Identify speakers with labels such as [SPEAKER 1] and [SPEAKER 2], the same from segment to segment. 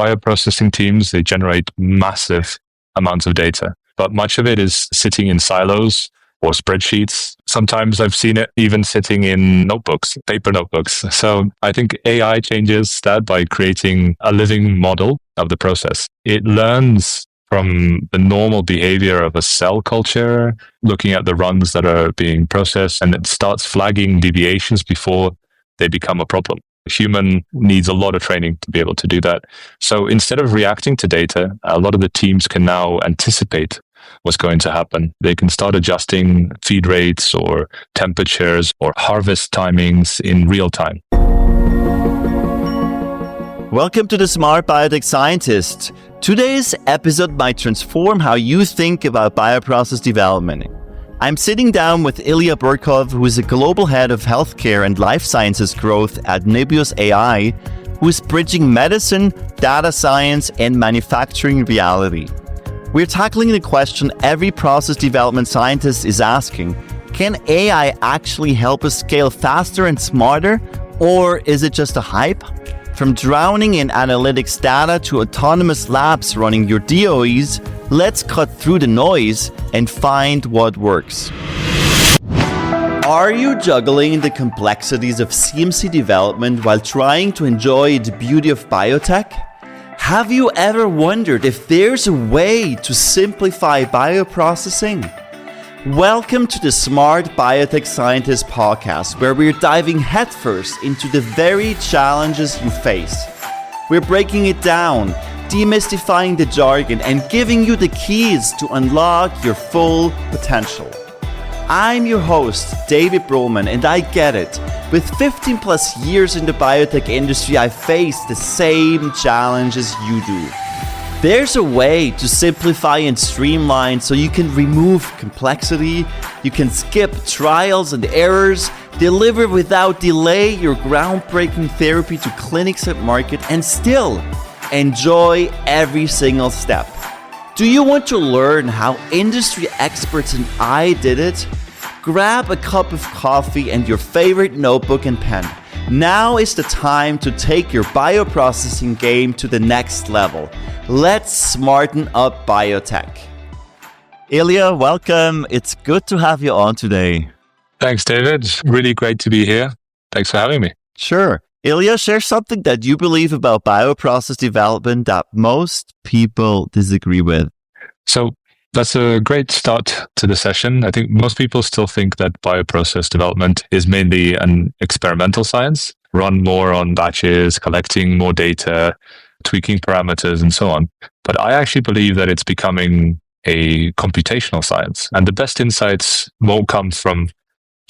[SPEAKER 1] bioprocessing teams, they generate massive amounts of data, but much of it is sitting in silos or spreadsheets. Sometimes I've seen it even sitting in notebooks, paper notebooks. So I think AI changes that by creating a living model of the process. It learns from the normal behavior of a cell culture, looking at the runs that are being processed, and it starts flagging deviations before they become a problem. A human needs a lot of training to be able to do that. So instead of reacting to data, a lot of the teams can now anticipate what's going to happen. They can start adjusting feed rates or temperatures or harvest timings in real time.
[SPEAKER 2] Welcome to the Smart Biotech Scientist. Today's episode might transform how you think about bioprocess development. I'm sitting down with Ilya Burkov, who is a global head of healthcare and life sciences growth at Nebius AI, who is bridging medicine, data science, and manufacturing reality. We're tackling the question every process development scientist is asking: can AI actually help us scale faster and smarter, or is it just a hype? From drowning in analytics data to autonomous labs running your DOEs, let's cut through the noise and find what works. Are you juggling the complexities of CMC development while trying to enjoy the beauty of biotech? Have you ever wondered if there's a way to simplify bioprocessing? Welcome to the Smart Biotech Scientist podcast, where we're diving headfirst into the very challenges you face. We're breaking it down, demystifying the jargon, and giving you the keys to unlock your full potential. I'm your host, David Brühlmann, and I get it. With 15 plus years in the biotech industry, I face the same challenges you do. There's a way to simplify and streamline so you can remove complexity, you can skip trials and errors, deliver without delay your groundbreaking therapy to clinics and market, and still enjoy every single step. Do you want to learn how industry experts and I did it? Grab a cup of coffee and your favorite notebook and pen. Now is the time to take your bioprocessing game to the next level. Let's smarten up biotech. Ilya, welcome. It's good to have you on today.
[SPEAKER 1] Thanks, David. Really great to be here. Thanks for having me.
[SPEAKER 2] Sure. Ilya, share something that you believe about bioprocess development that most people disagree with.
[SPEAKER 1] So that's a great start to the session. I think most people still think that bioprocess development is mainly an experimental science, run more on batches, collecting more data, tweaking parameters, and so on. But I actually believe that it's becoming a computational science. And the best insights won't come from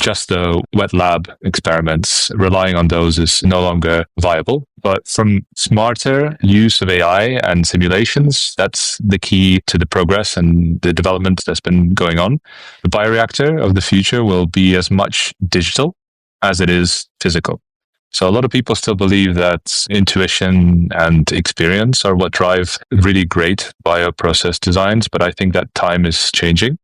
[SPEAKER 1] just the wet lab experiments. Relying on those is no longer viable. But from smarter use of AI and simulations, that's the key to the progress and the development that's been going on. The bioreactor of the future will be as much digital as it is physical. So a lot of people still believe that intuition and experience are what drive really great bioprocess designs, but I think that time is changing.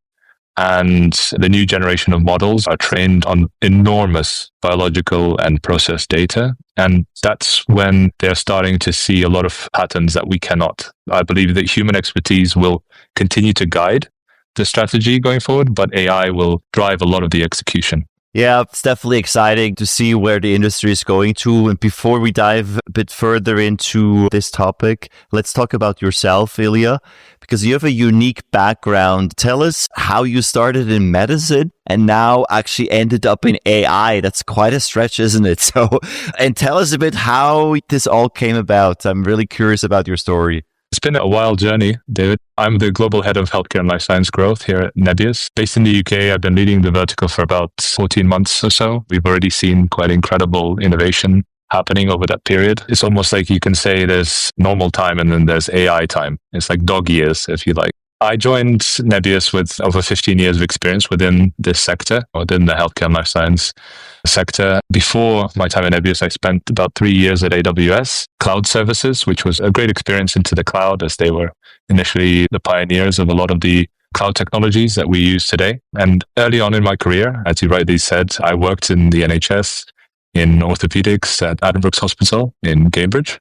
[SPEAKER 1] And the new generation of models are trained on enormous biological and process data. And that's when they're starting to see a lot of patterns that we cannot. I believe that human expertise will continue to guide the strategy going forward, but AI will drive a lot of the execution.
[SPEAKER 2] Yeah, it's definitely exciting to see where the industry is going to. And before we dive a bit further into this topic, let's talk about yourself, Ilya, because you have a unique background. Tell us how you started in medicine and now actually ended up in AI. That's quite a stretch, isn't it? And tell us a bit how this all came about. I'm really curious about your story.
[SPEAKER 1] It's been a wild journey, David. I'm the global head of healthcare and life science growth here at Nebius. Based in the UK, I've been leading the vertical for about 14 months or so. We've already seen quite incredible innovation happening over that period. It's almost like you can say there's normal time and then there's AI time. It's like dog years, if you like. I joined Nebius with over 15 years of experience within this sector, within the healthcare and life science sector. Before my time at Nebius, I spent about 3 years at AWS Cloud Services, which was a great experience into the cloud, as they were initially the pioneers of a lot of the cloud technologies that we use today. And early on in my career, as you rightly said, I worked in the NHS, in orthopedics at Addenbrooke's Hospital in Cambridge.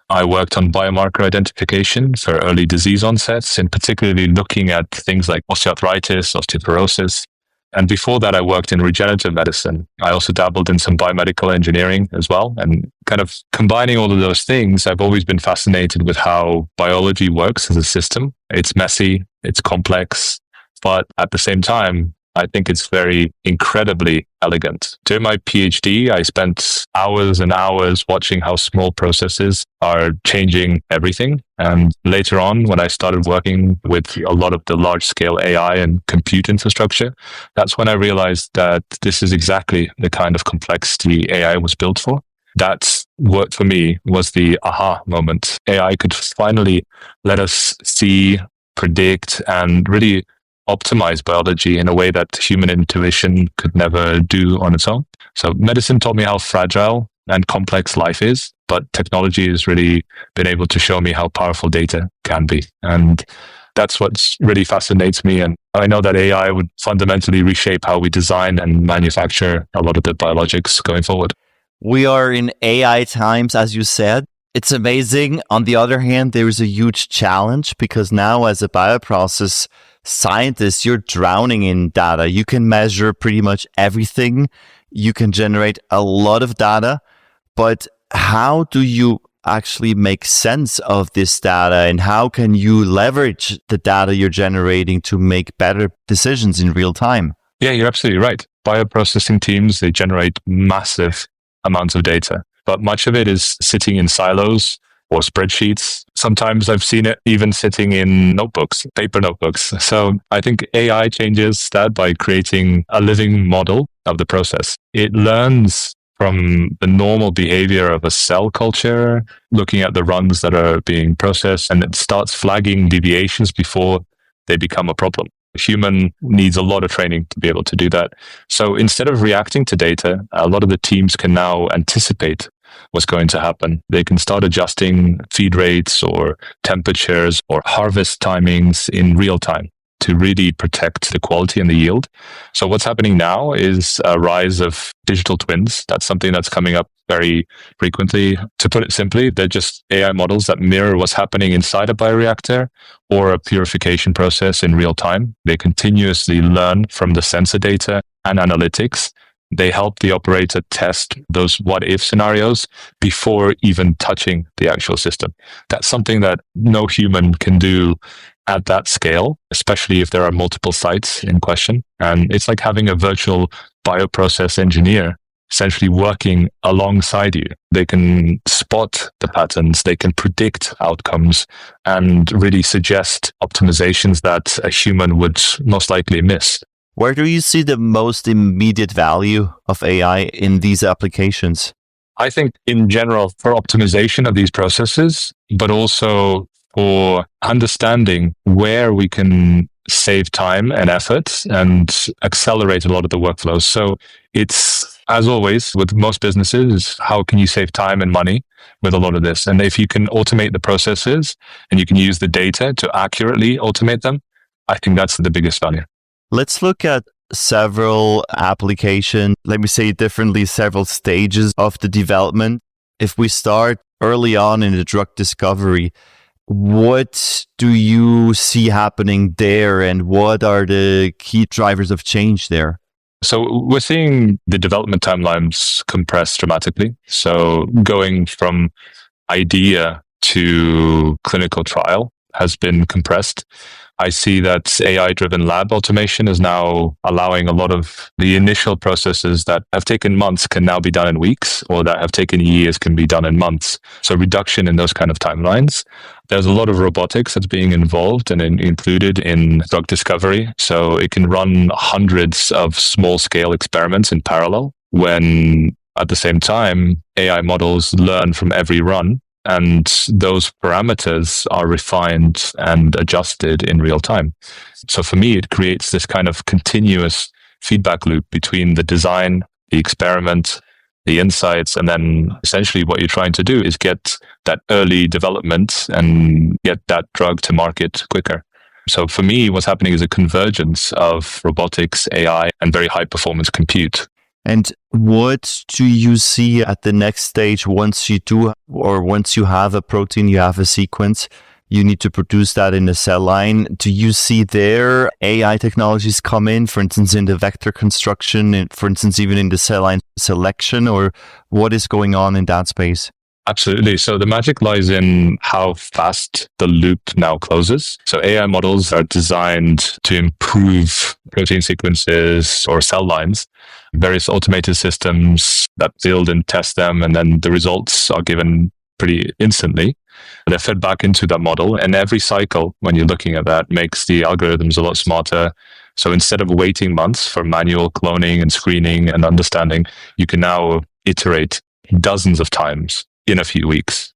[SPEAKER 1] I worked on biomarker identification for early disease onsets, and particularly looking at things like osteoarthritis, osteoporosis. And before that, I worked in regenerative medicine. I also dabbled in some biomedical engineering as well. And kind of combining all of those things, I've always been fascinated with how biology works as a system. It's messy, it's complex, but at the same time, I think it's very incredibly elegant. During my PhD, I spent hours and hours watching how small processes are changing everything. And later on, when I started working with a lot of the large scale AI and compute infrastructure, that's when I realized that this is exactly the kind of complexity AI was built for. That's what for me was the aha moment. AI could finally let us see, predict, and really optimize biology in a way that human intuition could never do on its own. So medicine taught me how fragile and complex life is, but technology has really been able to show me how powerful data can be. And that's what really fascinates me. And I know that AI would fundamentally reshape how we design and manufacture a lot of the biologics going forward.
[SPEAKER 2] We are in AI times, as you said. It's amazing. On the other hand, there is a huge challenge because now as a bioprocess scientist, you're drowning in data. You can measure pretty much everything. You can generate a lot of data, but how do you actually make sense of this data and how can you leverage the data you're generating to make better decisions in real time?
[SPEAKER 1] Yeah, you're absolutely right. Bioprocessing teams, they generate massive amounts of data, but much of it is sitting in silos or spreadsheets. Sometimes I've seen it even sitting in notebooks, paper notebooks. So I think AI changes that by creating a living model of the process. It learns from the normal behavior of a cell culture, looking at the runs that are being processed, and it starts flagging deviations before they become a problem. A human needs a lot of training to be able to do that. So instead of reacting to data, a lot of the teams can now anticipate what's going to happen. They can start adjusting feed rates or temperatures or harvest timings in real time to really protect the quality and the yield. So what's happening now is a rise of digital twins. That's something that's coming up very frequently. To put it simply, they're just AI models that mirror what's happening inside a bioreactor or a purification process in real time. They continuously learn from the sensor data and analytics. They help the operator test those what-if scenarios before even touching the actual system. That's something that no human can do at that scale, especially if there are multiple sites in question. And it's like having a virtual bioprocess engineer essentially working alongside you. They can spot the patterns, they can predict outcomes, and really suggest optimizations that a human would most likely miss.
[SPEAKER 2] Where do you see the most immediate value of AI in these applications?
[SPEAKER 1] I think in general for optimization of these processes, but also for understanding where we can save time and effort and accelerate a lot of the workflows. So it's, as always, with most businesses, how can you save time and money with a lot of this? And if you can automate the processes and you can use the data to accurately automate them, I think that's the biggest value.
[SPEAKER 2] Let's look at several applications, let me say it differently, several stages of the development. If we start early on in the drug discovery, what do you see happening there and what are the key drivers of change there?
[SPEAKER 1] So we're seeing the development timelines compress dramatically. So going from idea to clinical trial has been compressed. I see that AI-driven lab automation is now allowing a lot of the initial processes that have taken months can now be done in weeks, or that have taken years can be done in months. So reduction in those kind of timelines. There's a lot of robotics that's being involved and included in drug discovery. So it can run hundreds of small-scale experiments in parallel when at the same time, AI models learn from every run. And those parameters are refined and adjusted in real time. So for me, it creates this kind of continuous feedback loop between the design, the experiment, the insights, and then essentially what you're trying to do is get that early development and get that drug to market quicker. So for me, what's happening is a convergence of robotics, AI, and very high performance compute.
[SPEAKER 2] And what do you see at the next stage once you do, or once you have a protein, you have a sequence, you need to produce that in a cell line? Do you see there AI technologies come in, for instance, in the vector construction, and for instance, even in the cell line selection, or what is going on in that space?
[SPEAKER 1] Absolutely. So the magic lies in how fast the loop now closes. So AI models are designed to improve protein sequences or cell lines, various automated systems that build and test them, and then the results are given pretty instantly. They're fed back into that model, and every cycle, when you're looking at that, makes the algorithms a lot smarter. So instead of waiting months for manual cloning and screening and understanding, you can now iterate dozens of times in a few weeks.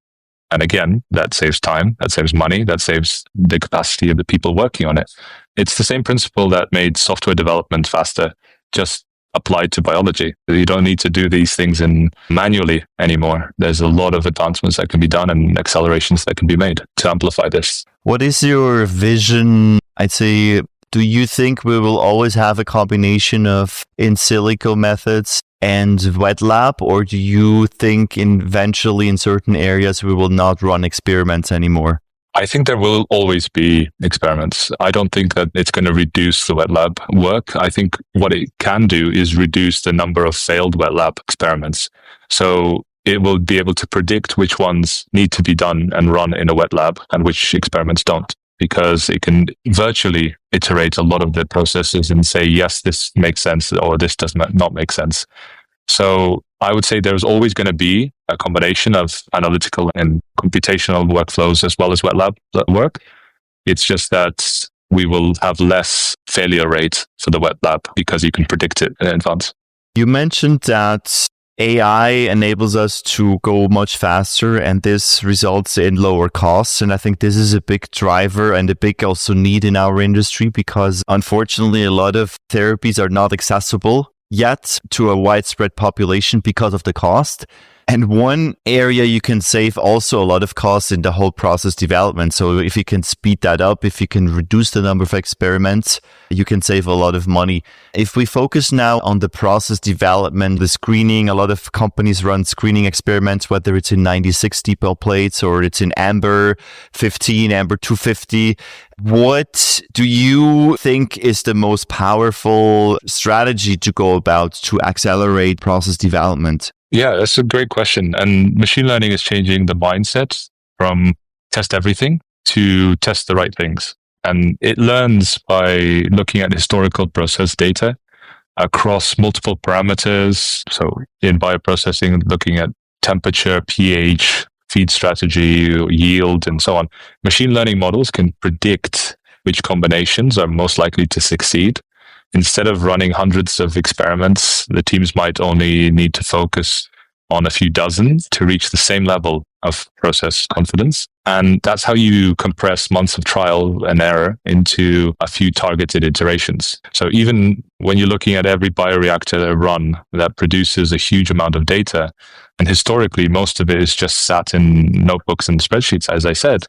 [SPEAKER 1] And again, that saves time, that saves money, that saves the capacity of the people working on it. It's the same principle that made software development faster, just applied to biology. You don't need to do these things manually anymore. There's a lot of advancements that can be done and accelerations that can be made to amplify this.
[SPEAKER 2] What is your vision? I'd say, do you think we will always have a combination of in silico methods and wet lab, or do you think eventually in certain areas we will not run experiments anymore?
[SPEAKER 1] I think there will always be experiments. I don't think that it's going to reduce the wet lab work. I think what it can do is reduce the number of failed wet lab experiments. So it will be able to predict which ones need to be done and run in a wet lab and which experiments don't, because it can virtually iterate a lot of the processes and say, yes, this makes sense, or this does not make sense. So I would say there's always going to be a combination of analytical and computational workflows as well as wet lab work. It's just that we will have less failure rate for the wet lab because you can predict it in advance.
[SPEAKER 2] You mentioned that AI enables us to go much faster, and this results in lower costs. And I think this is a big driver and a big also need in our industry, because unfortunately, a lot of therapies are not accessible yet to a widespread population because of the cost. And one area you can save also a lot of costs in the whole process development. So if you can speed that up, if you can reduce the number of experiments, you can save a lot of money. If we focus now on the process development, the screening, a lot of companies run screening experiments, whether it's in 96 depot plates or it's in Amber 15, Amber 250. What do you think is the most powerful strategy to go about to accelerate process development?
[SPEAKER 1] Yeah, that's a great question. And machine learning is changing the mindset from test everything to test the right things. And it learns by looking at historical process data across multiple parameters. So in bioprocessing, looking at temperature, pH, feed strategy, yield, and so on. Machine learning models can predict which combinations are most likely to succeed. Instead of running hundreds of experiments, the teams might only need to focus on a few dozen to reach the same level of process confidence. And that's how you compress months of trial and error into a few targeted iterations. So even when you're looking at every bioreactor run that produces a huge amount of data, and historically most of it is just sat in notebooks and spreadsheets, as I said,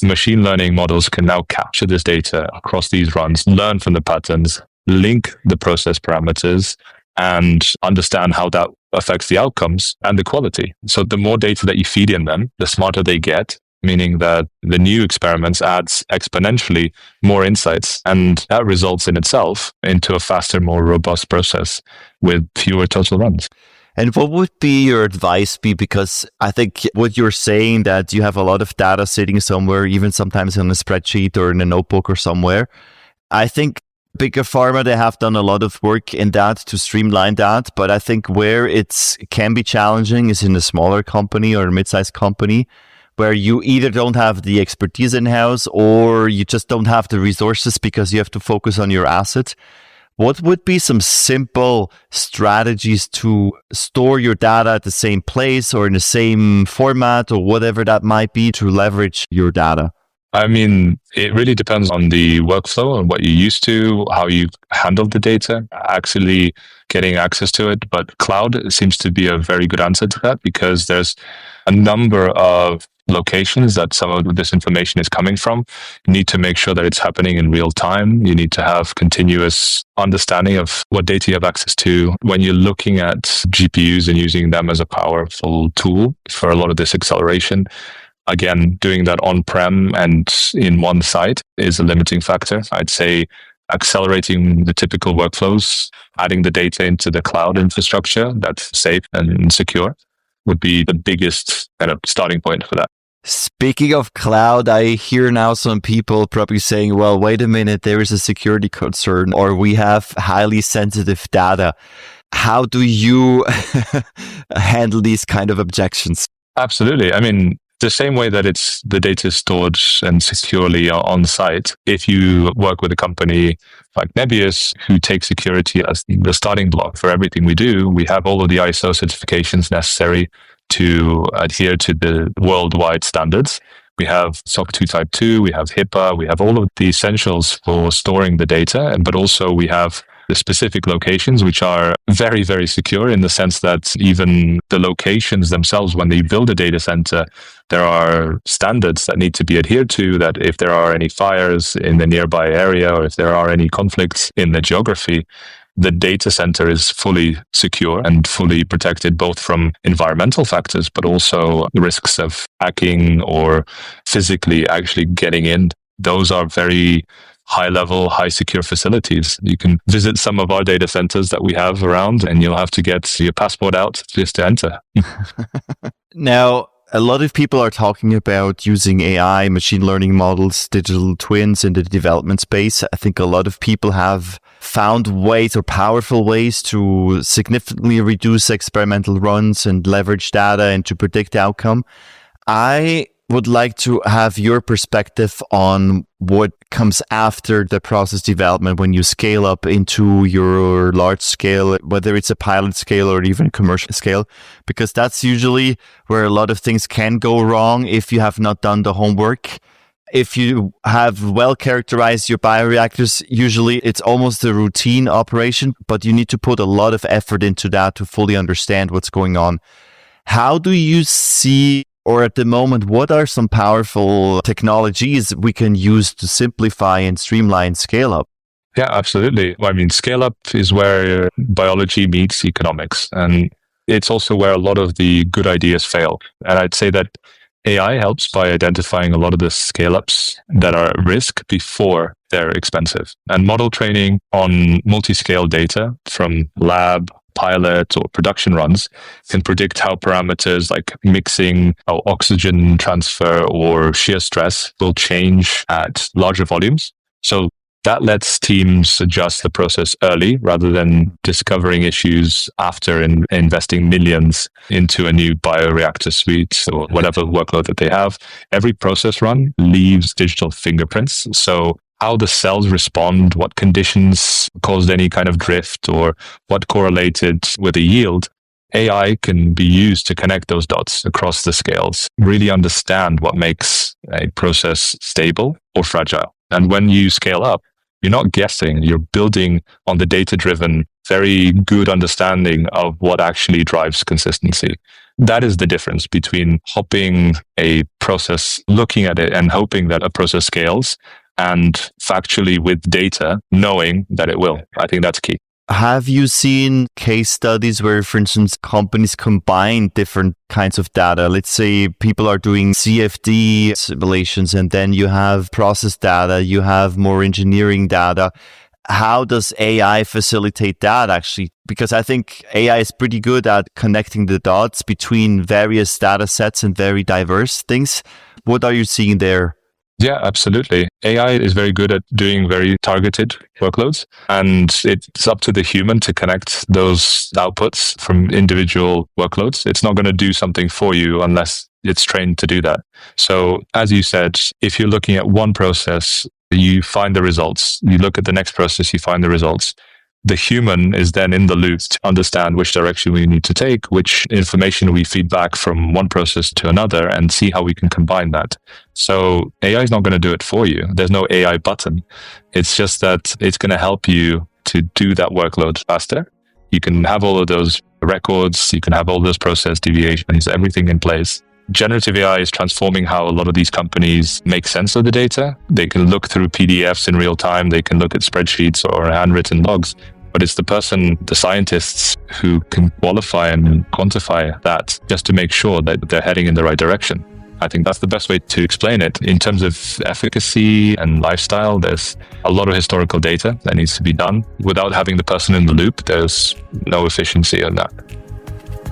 [SPEAKER 1] machine learning models can now capture this data across these runs, learn from the patterns, link the process parameters, and understand how that affects the outcomes and the quality. So the more data that you feed in them, the smarter they get, meaning that the new experiments adds exponentially more insights, and that results in itself into a faster, more robust process with fewer total runs.
[SPEAKER 2] And what would be your advice be? Because I think what you're saying, that you have a lot of data sitting somewhere, even sometimes on a spreadsheet or in a notebook or somewhere. I think bigger pharma, they have done a lot of work in that to streamline that. But I think where it can be challenging is in a smaller company or a mid-sized company, where you either don't have the expertise in-house or you just don't have the resources because you have to focus on your asset. What would be some simple strategies to store your data at the same place or in the same format or whatever that might be to leverage your data?
[SPEAKER 1] I mean, it really depends on the workflow and what you're used to, how you handle the data, actually getting access to it. But cloud seems to be a very good answer to that, because there's a number of locations that some of this information is coming from. You need to make sure that it's happening in real time. You need to have continuous understanding of what data you have access to. When you're looking at GPUs and using them as a powerful tool for a lot of this acceleration, again, doing that on-prem and in one site is a limiting factor. I'd say accelerating the typical workflows, adding the data into the cloud infrastructure that's safe and secure would be the biggest kind of starting point for that.
[SPEAKER 2] Speaking of cloud, I hear now some people probably saying, well, wait a minute, there is a security concern, or we have highly sensitive data. How do you handle these kind of objections?
[SPEAKER 1] Absolutely. I mean, the same way that it's the data is stored and securely on site, if you work with a company like Nebius, who takes security as the starting block for everything we do, we have all of the ISO certifications necessary to adhere to the worldwide standards. We have SOC 2 Type 2, we have HIPAA, we have all of the essentials for storing the data, but also we have the specific locations, which are very, very secure in the sense that even the locations themselves, when they build a data center, there are standards that need to be adhered to, that if there are any fires in the nearby area or if there are any conflicts in the geography, the data center is fully secure and fully protected, both from environmental factors, but also the risks of hacking or physically actually getting in. Those are very high level, high secure facilities. You can visit some of our data centers that we have around and you'll have to get your passport out just to enter.
[SPEAKER 2] Now, a lot of people are talking about using AI, machine learning models, digital twins in the development space. I think a lot of people have found ways or powerful ways to significantly reduce experimental runs and leverage data and to predict outcome. I would like to have your perspective on what comes after the process development when you scale up into your large scale, whether it's a pilot scale or even commercial scale, because that's usually where a lot of things can go wrong if you have not done the homework. If you have well characterized your bioreactors, usually it's almost a routine operation, but you need to put a lot of effort into that to fully understand what's going on. How do you see, or at the moment, what are some powerful technologies we can use to simplify and streamline scale up?
[SPEAKER 1] Yeah, absolutely. I mean, scale up is where biology meets economics. And it's also where a lot of the good ideas fail. And I'd say that AI helps by identifying a lot of the scale-ups that are at risk before they're expensive. And model training on multi-scale data from lab, pilot, or production runs can predict how parameters like mixing, how oxygen transfer, or shear stress will change at larger volumes. So that lets teams adjust the process early rather than discovering issues after investing millions into a new bioreactor suite or whatever workload that they have. Every process run leaves digital fingerprints. So how the cells respond, what conditions caused any kind of drift, or what correlated with the yield, AI can be used to connect those dots across the scales, really understand what makes a process stable or fragile. And when you scale up, you're not guessing, you're building on the data-driven, very good understanding of what actually drives consistency. That is the difference between hopping a process, looking at it and hoping that a process scales, and factually with data, knowing that it will. I think that's key.
[SPEAKER 2] Have you seen case studies where, for instance, companies combine different kinds of data? Let's say people are doing CFD simulations and then you have process data, you have more engineering data. How does AI facilitate that actually? Because I think AI is pretty good at connecting the dots between various data sets and very diverse things. What are you seeing there?
[SPEAKER 1] Yeah, absolutely. AI is very good at doing very targeted workloads, and it's up to the human to connect those outputs from individual workloads. It's not going to do something for you unless it's trained to do that. So as you said, if you're looking at one process, you find the results. You look at the next process, you find the results. The human is then in the loop to understand which direction we need to take, which information we feed back from one process to another, and see how we can combine that. So AI is not going to do it for you. There's no AI button. It's just that it's going to help you to do that workload faster. You can have all of those records, you can have all those process deviations, everything in place. Generative AI is transforming how a lot of these companies make sense of the data. They can look through PDFs in real time. They can look at spreadsheets or handwritten logs. But it's the scientists who can qualify and quantify that just to make sure that they're heading in the right direction. I think that's the best way to explain it. In terms of efficacy and lifestyle, there's a lot of historical data that needs to be done. Without having the person in the loop, there's no efficiency on that.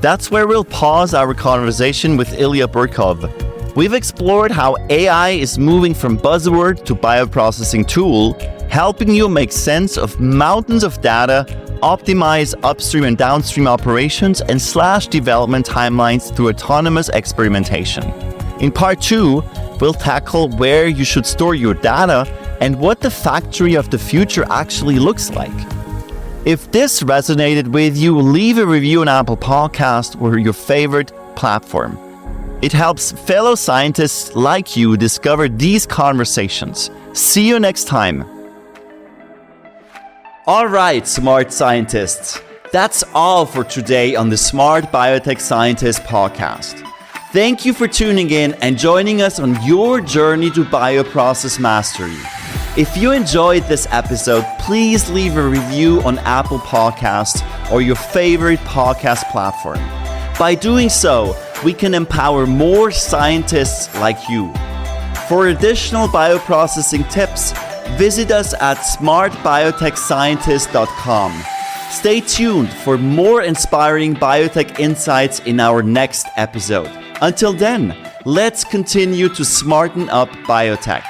[SPEAKER 2] That's where we'll pause our conversation with Ilya Burkov. We've explored how AI is moving from buzzword to bioprocessing tool, helping you make sense of mountains of data, optimize upstream and downstream operations, and slash development timelines through autonomous experimentation. In part 2, we'll tackle where you should store your data and what the factory of the future actually looks like. If this resonated with you, leave a review on Apple Podcast or your favorite platform. It helps fellow scientists like you discover these conversations. See you next time. All right, smart scientists. That's all for today on the Smart Biotech Scientist podcast. Thank you for tuning in and joining us on your journey to bioprocess mastery. If you enjoyed this episode, please leave a review on Apple Podcasts or your favorite podcast platform. By doing so, we can empower more scientists like you. For additional bioprocessing tips, visit us at smartbiotechscientist.com. Stay tuned for more inspiring biotech insights in our next episode. Until then, let's continue to smarten up biotech.